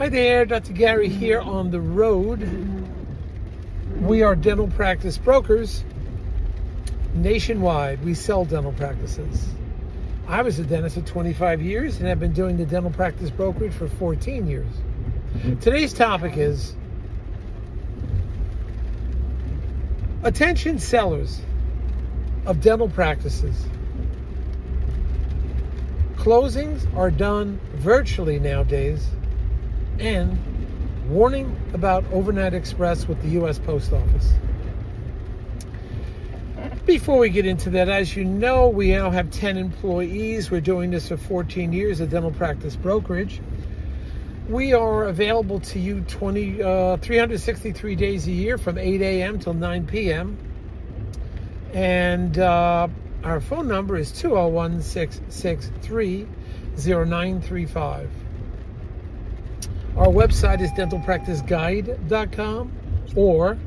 Hi there, Dr. Gary here on the road. We are dental practice brokers nationwide. We sell dental practices. I was a dentist for 25 years and have been doing the dental practice brokerage for 14 years. Today's topic is attention sellers of dental practices. Closings are done virtually nowadays, and warning about overnight express with the U.S. Post Office. Before we get into that, as you know, we now have 10 employees. We're doing this for 14 years, a dental practice brokerage. We are available to you 363 days a year from 8 a.m. till 9 p.m. And our phone number is 201-663-0935. Our website is dentalpracticeguide.com or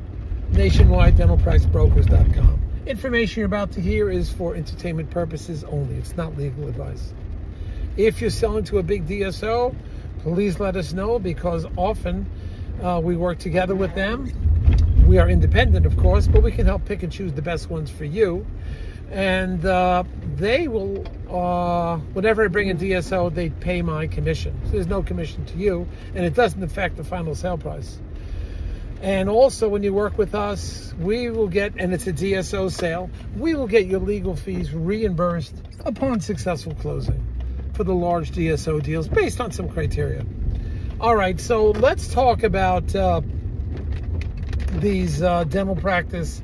nationwidedentalpracticebrokers.com. Information you're about to hear is for entertainment purposes only. It's not legal advice. If you're selling to a big DSO, please let us know, because often we work together with them. We are independent, of course, but we can help pick and choose the best ones for you. And they will, whenever I bring a DSO, they pay my commission. So there's no commission to you, and it doesn't affect the final sale price. And also, when you work with us, we will get, and it's a DSO sale, we will get your legal fees reimbursed upon successful closing for the large DSO deals based on some criteria. All right, so let's talk about these dental practice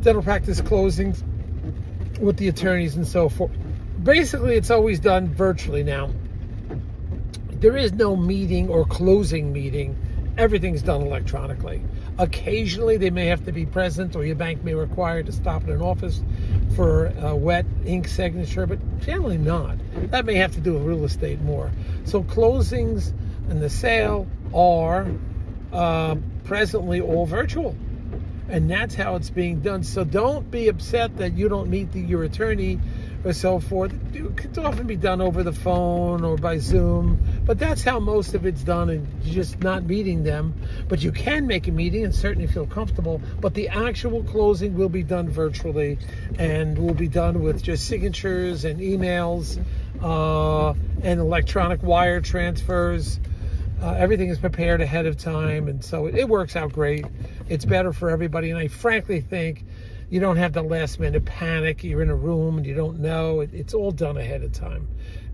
closings with the attorneys and so forth. Basically, it's always done virtually now. There is no meeting or closing meeting. Everything's done electronically. Occasionally, they may have to be present, or your bank may require to stop in an office for a wet ink signature, but generally not. That may have to do with real estate more. So closings and the sale are presently all virtual. And that's how it's being done. So don't be upset that you don't meet your attorney or so forth. It could often be done over the phone or by Zoom, but that's how most of it's done, and you're just not meeting them. But you can make a meeting and certainly feel comfortable, but the actual closing will be done virtually and will be done with just signatures and emails and electronic wire transfers. Everything is prepared ahead of time, and so it works out great. It's better for everybody, and I frankly think you don't have the last minute panic. You're in a room and you don't know. It's all done ahead of time.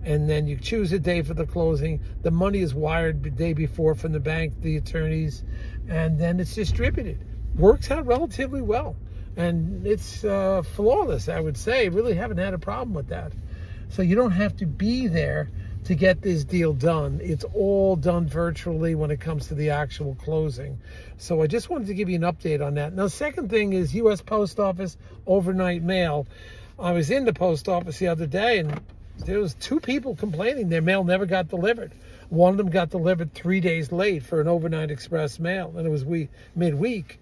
And then you choose a day for the closing. The money is wired the day before from the bank, the attorneys, and then it's distributed. Works out relatively well, and it's flawless, I would say. Really haven't had a problem with that. So you don't have to be there to get this deal done. It's all done virtually when it comes to the actual closing. So I just wanted to give you an update on that. Now, second thing is U.S. Post Office overnight mail. I was in the post office the other day, and there was 2 people complaining their mail never got delivered. One of them got delivered 3 days late for an overnight express mail, and it was midweek.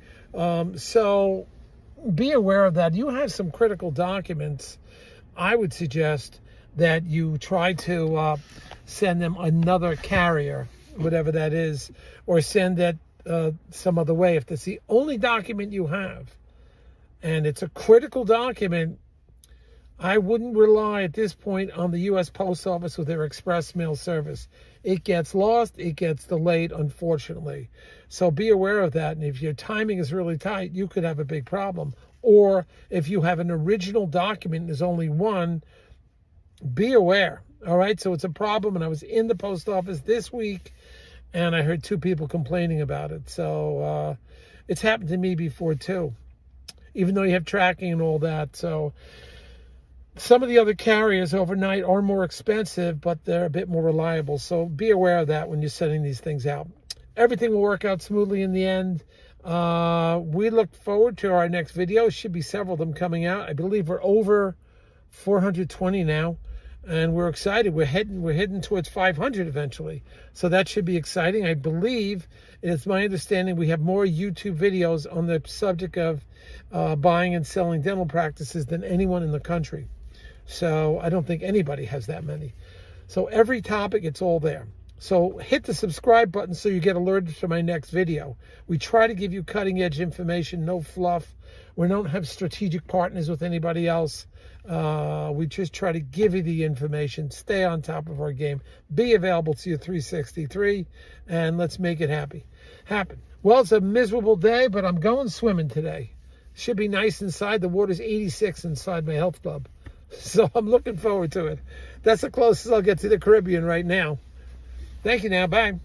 So be aware of that. You have some critical documents. I would suggest that you try to send them another carrier, whatever that is, or send that some other way. If that's the only document you have, and it's a critical document, I wouldn't rely at this point on the U.S. Post Office with their express mail service. It gets lost, it gets delayed, unfortunately. So be aware of that, and if your timing is really tight, you could have a big problem. Or if you have an original document and there's only one, be aware. All right, so it's a problem, and I was in the post office this week and I heard 2 people complaining about it. So it's happened to me before too, even though you have tracking and all that. So some of the other carriers overnight are more expensive, but they're a bit more reliable. So be aware of that when you're sending these things out. Everything will work out smoothly in the end. We look forward to our next video. Should be several of them coming out. I believe we're over 420 now, and we're excited. We're heading towards 500 eventually, so that should be exciting. I believe, and it's my understanding, we have more YouTube videos on the subject of buying and selling dental practices than anyone in the country. So I don't think anybody has that many. So every topic, it's all there. So hit the subscribe button so you get alerted to my next video. We try to give you cutting edge information, no fluff. We don't have strategic partners with anybody else. We just try to give you the information, stay on top of our game, be available to you 363, and let's make it happen. Well, it's a miserable day, but I'm going swimming today. Should be nice inside. The water's 86 inside my health club. So I'm looking forward to it. That's the closest I'll get to the Caribbean right now. Thank you now. Bye.